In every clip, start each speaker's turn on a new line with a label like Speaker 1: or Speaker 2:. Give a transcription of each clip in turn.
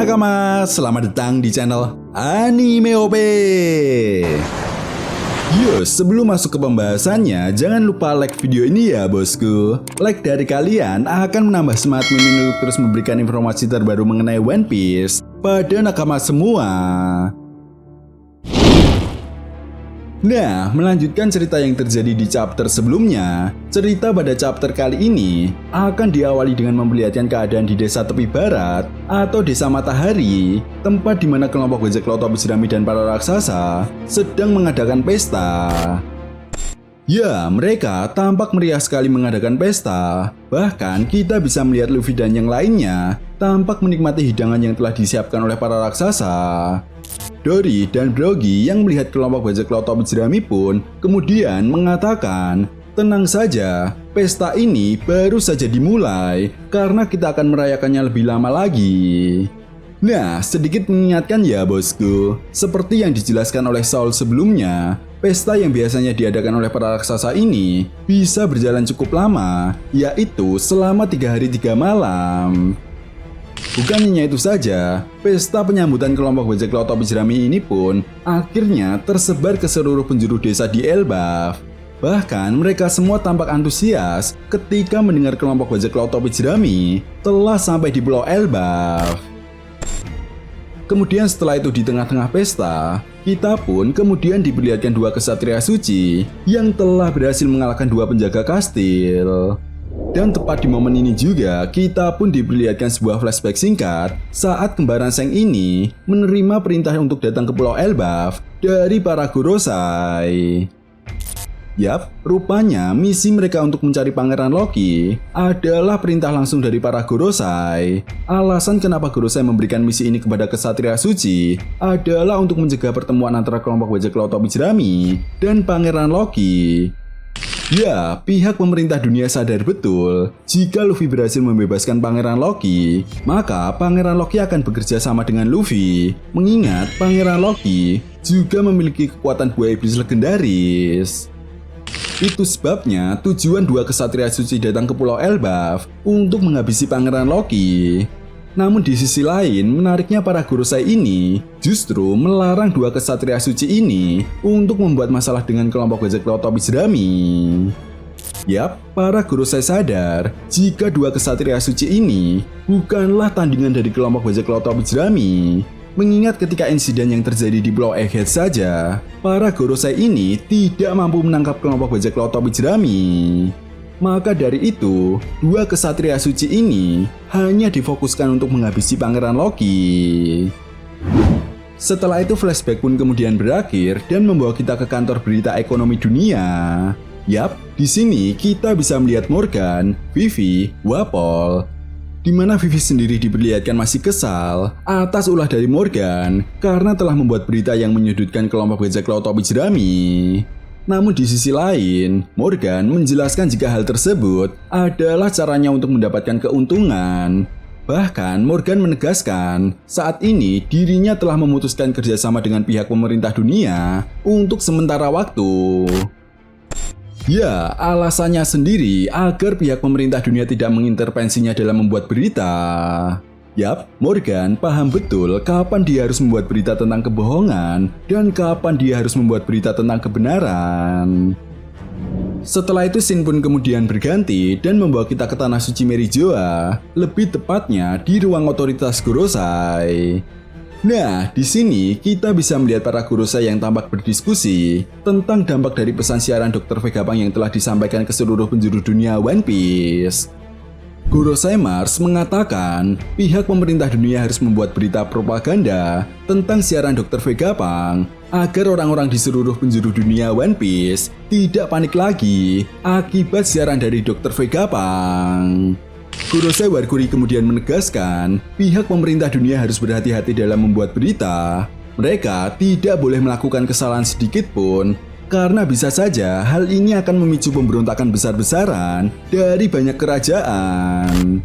Speaker 1: nakama, selamat datang di channel Anime OP. Yus, sebelum masuk ke pembahasannya, jangan lupa like video ini ya bosku. Like dari kalian akan menambah semangat Mimin untuk terus memberikan informasi terbaru mengenai One Piece pada nakama semua. Nah, melanjutkan cerita yang terjadi di chapter sebelumnya, cerita pada chapter kali ini akan diawali dengan memperlihatkan keadaan di desa tepi barat atau desa matahari, tempat di mana kelompok bajak laut topi jerami dan para raksasa sedang mengadakan pesta. Ya, mereka tampak meriah sekali mengadakan pesta. Bahkan kita bisa melihat Luffy dan yang lainnya tampak menikmati hidangan yang telah disiapkan oleh para raksasa. Dory dan Brogy yang melihat kelompok bajak laut topi jerami pun kemudian mengatakan, "Tenang saja, pesta ini baru saja dimulai karena kita akan merayakannya lebih lama lagi." Nah, sedikit mengingatkan ya bosku, seperti yang dijelaskan oleh Saul sebelumnya, pesta yang biasanya diadakan oleh para raksasa ini bisa berjalan cukup lama, yaitu selama 3 hari 3 malam. Bukan hanya itu saja, pesta penyambutan kelompok bajak laut topi jerami ini pun akhirnya tersebar ke seluruh penjuru desa di Elbaf. Bahkan mereka semua tampak antusias ketika mendengar kelompok bajak laut topi jerami telah sampai di Pulau Elbaf. Kemudian setelah itu di tengah-tengah pesta, kita pun kemudian diperlihatkan 2 kesatria suci yang telah berhasil mengalahkan 2 penjaga kastil. Dan tepat di momen ini juga, kita pun diperlihatkan sebuah flashback singkat saat kembaran Seng ini menerima perintah untuk datang ke Pulau Elbaf dari para Gorosei. Yap, rupanya misi mereka untuk mencari Pangeran Loki adalah perintah langsung dari para Gorosei. Alasan kenapa Gorosei memberikan misi ini kepada kesatria suci adalah untuk mencegah pertemuan antara kelompok bajak laut topi jerami dan Pangeran Loki. Ya, pihak pemerintah dunia sadar betul jika Luffy berhasil membebaskan Pangeran Loki, maka Pangeran Loki akan bekerja sama dengan Luffy. Mengingat Pangeran Loki juga memiliki kekuatan buah iblis legendaris. Itu sebabnya tujuan 2 kesatria suci datang ke Pulau Elbaf untuk menghabisi Pangeran Loki. Namun di sisi lain, menariknya para Gorosei ini justru melarang 2 kesatria suci ini untuk membuat masalah dengan kelompok bajak laut topi jerami. Yap, para Gorosei sadar jika 2 kesatria suci ini bukanlah tandingan dari kelompok bajak laut topi jerami. Mengingat ketika insiden yang terjadi di Pulau Egghead saja, para Gorosei ini tidak mampu menangkap kelompok bajak laut topi jerami. Maka dari itu, 2 kesatria suci ini hanya difokuskan untuk menghabisi Pangeran Loki. Setelah itu flashback pun kemudian berakhir dan membawa kita ke kantor berita ekonomi dunia. Yap, di sini kita bisa melihat Morgan, Vivi, Wapol, di mana Vivi sendiri diperlihatkan masih kesal atas ulah dari Morgan karena telah membuat berita yang menyudutkan kelompok bajak laut topi jerami. Namun di sisi lain, Morgan menjelaskan jika hal tersebut adalah caranya untuk mendapatkan keuntungan. Bahkan Morgan menegaskan saat ini dirinya telah memutuskan kerjasama dengan pihak pemerintah dunia untuk sementara waktu. Ya, alasannya sendiri agar pihak pemerintah dunia tidak mengintervensinya dalam membuat berita. Yap, Morgan paham betul kapan dia harus membuat berita tentang kebohongan dan kapan dia harus membuat berita tentang kebenaran. Setelah itu scene pun kemudian berganti dan membawa kita ke tanah suci Merijoa, lebih tepatnya di ruang otoritas Gorosei. Nah, di sini kita bisa melihat para Gorosei yang tampak berdiskusi tentang dampak dari pesan siaran Dr. Vegapunk yang telah disampaikan ke seluruh penjuru dunia One Piece. Gorosei Mars mengatakan pihak pemerintah dunia harus membuat berita propaganda tentang siaran Dr. Vegapunk agar orang-orang di seluruh penjuru dunia One Piece tidak panik lagi akibat siaran dari Dr. Vegapunk. Gorosei Warguri kemudian menegaskan pihak pemerintah dunia harus berhati-hati dalam membuat berita. Mereka tidak boleh melakukan kesalahan sedikit pun, karena bisa saja hal ini akan memicu pemberontakan besar-besaran dari banyak kerajaan.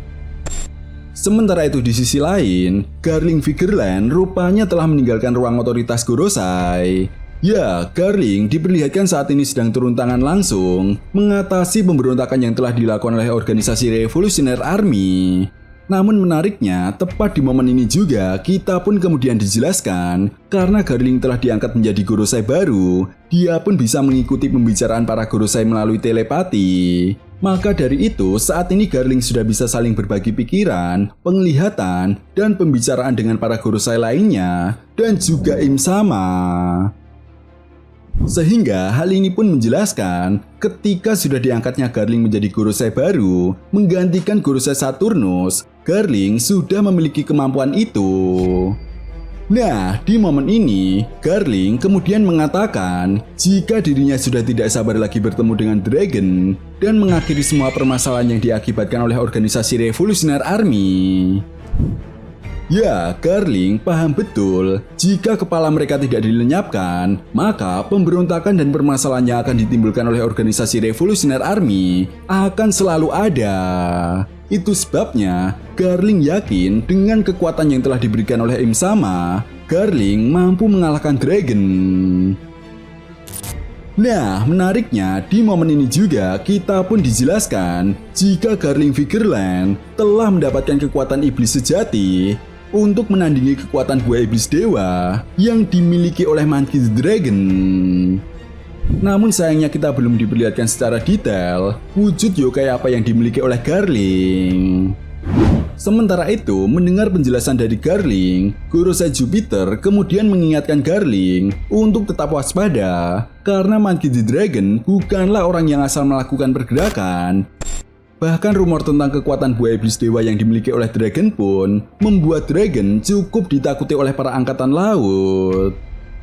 Speaker 1: Sementara itu di sisi lain, Garling Vigerland rupanya telah meninggalkan ruang otoritas Gorosei. Ya, Garling diperlihatkan saat ini sedang turun tangan langsung mengatasi pemberontakan yang telah dilakukan oleh organisasi Revolutionary Army. Namun menariknya, tepat di momen ini juga kita pun kemudian dijelaskan karena Garling telah diangkat menjadi Gorosei baru, dia pun bisa mengikuti pembicaraan para Gorosei melalui telepati. Maka dari itu, saat ini Garling sudah bisa saling berbagi pikiran, penglihatan, dan pembicaraan dengan para Gorosei lainnya, dan juga Im sama. Sehingga hal ini pun menjelaskan ketika sudah diangkatnya Garling menjadi Gorosei baru, menggantikan Gorosei Saturnus, Garling sudah memiliki kemampuan itu. Nah, di momen ini, Garling kemudian mengatakan jika dirinya sudah tidak sabar lagi bertemu dengan Dragon dan mengakhiri semua permasalahan yang diakibatkan oleh organisasi Revolutionary Army. Ya, Garling paham betul jika kepala mereka tidak dilenyapkan, maka pemberontakan dan permasalahan yang akan ditimbulkan oleh organisasi Revolutionary Army akan selalu ada. Itu sebabnya Garling yakin dengan kekuatan yang telah diberikan oleh Im sama, Garling mampu mengalahkan Dragon. Nah, menariknya di momen ini juga kita pun dijelaskan jika Garling Vigerland telah mendapatkan kekuatan iblis sejati untuk menandingi kekuatan buah iblis dewa yang dimiliki oleh Monkey the Dragon. Namun sayangnya kita belum diperlihatkan secara detail wujud yokai apa yang dimiliki oleh Garling. Sementara itu, mendengar penjelasan dari Garling, Gorosei Jupiter kemudian mengingatkan Garling untuk tetap waspada karena Monkey the Dragon bukanlah orang yang asal melakukan pergerakan. Bahkan rumor tentang kekuatan buah iblis dewa yang dimiliki oleh Dragon pun membuat Dragon cukup ditakuti oleh para angkatan laut.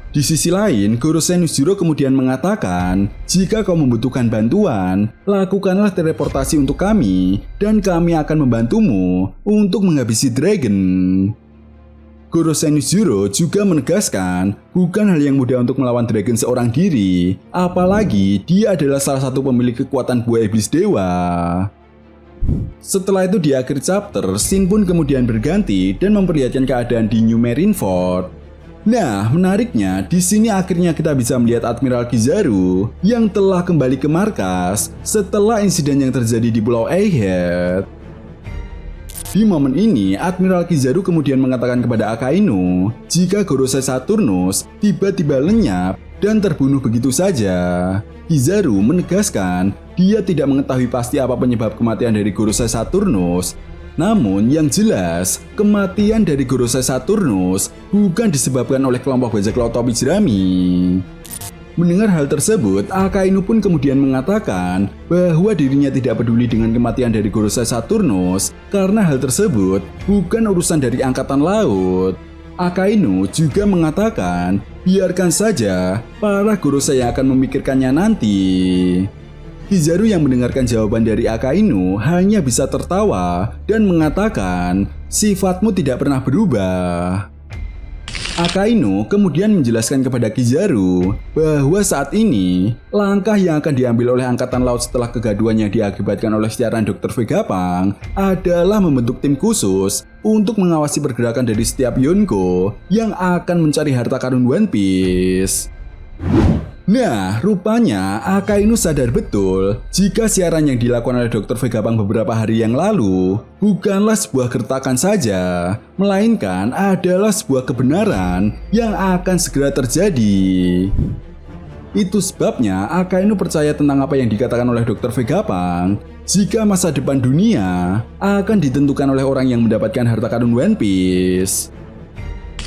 Speaker 1: Di sisi lain, Gorosei Nuzuro kemudian mengatakan, jika kau membutuhkan bantuan, lakukanlah teleportasi untuk kami, dan kami akan membantumu untuk menghabisi Dragon. Gorosei Nuzuro juga menegaskan, bukan hal yang mudah untuk melawan Dragon seorang diri, apalagi dia adalah salah satu pemilik kekuatan buah iblis dewa. Setelah itu di akhir chapter, scene pun kemudian berganti dan memperlihatkan keadaan di New Marineford. Nah, menariknya di sini akhirnya kita bisa melihat Admiral Kizaru yang telah kembali ke markas setelah insiden yang terjadi di Pulau Egghead. Di momen ini, Admiral Kizaru kemudian mengatakan kepada Akainu jika Gorosei Saturnus tiba-tiba lenyap dan terbunuh begitu saja. Kizaru menegaskan dia tidak mengetahui pasti apa penyebab kematian dari Gorosei Saturnus. Namun yang jelas, kematian dari Gorosei Saturnus bukan disebabkan oleh kelompok bajak laut topi jerami. Mendengar hal tersebut, Akainu pun kemudian mengatakan bahwa dirinya tidak peduli dengan kematian dari Gorosei Saturnus karena hal tersebut bukan urusan dari angkatan laut. Akainu juga mengatakan, biarkan saja para Gorosei yang akan memikirkannya nanti. Kizaru yang mendengarkan jawaban dari Akainu hanya bisa tertawa dan mengatakan, sifatmu tidak pernah berubah. Akainu kemudian menjelaskan kepada Kizaru bahwa saat ini langkah yang akan diambil oleh Angkatan Laut setelah kegaduhan yang diakibatkan oleh siaran Dr. Vegapunk adalah membentuk tim khusus untuk mengawasi pergerakan dari setiap Yonko yang akan mencari harta karun One Piece. Nah, rupanya Akainu sadar betul jika siaran yang dilakukan oleh Dr. Vegapunk beberapa hari yang lalu bukanlah sebuah gertakan saja, melainkan adalah sebuah kebenaran yang akan segera terjadi. Itu sebabnya Akainu percaya tentang apa yang dikatakan oleh Dr. Vegapunk, jika masa depan dunia akan ditentukan oleh orang yang mendapatkan harta karun One Piece.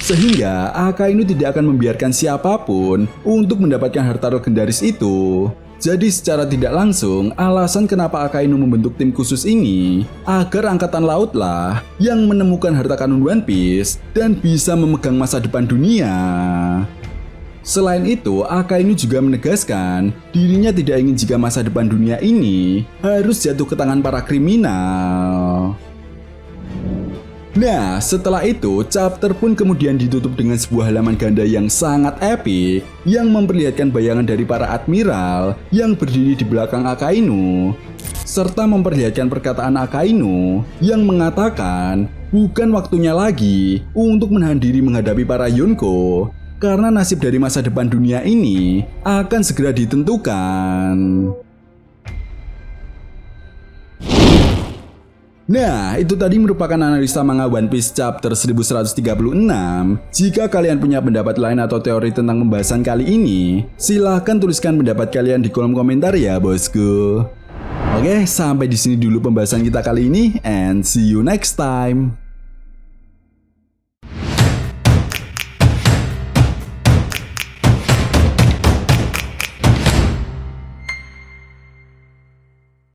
Speaker 1: Sehingga Akainu tidak akan membiarkan siapapun untuk mendapatkan harta legendaris itu. Jadi secara tidak langsung, alasan kenapa Akainu membentuk tim khusus ini agar Angkatan Laut lah yang menemukan harta karun One Piece dan bisa memegang masa depan dunia. Selain itu, Akainu juga menegaskan dirinya tidak ingin jika masa depan dunia ini harus jatuh ke tangan para kriminal. Nah, setelah itu, chapter pun kemudian ditutup dengan sebuah halaman ganda yang sangat epik yang memperlihatkan bayangan dari para admiral yang berdiri di belakang Akainu, serta memperlihatkan perkataan Akainu yang mengatakan bukan waktunya lagi untuk menahan diri menghadapi para Yonko, karena nasib dari masa depan dunia ini akan segera ditentukan. Nah, itu tadi merupakan analisa manga One Piece chapter 1136. Jika kalian punya pendapat lain atau teori tentang pembahasan kali ini, silahkan tuliskan pendapat kalian di kolom komentar ya, bosku. Oke, sampai di sini dulu pembahasan kita kali ini, and see you next time.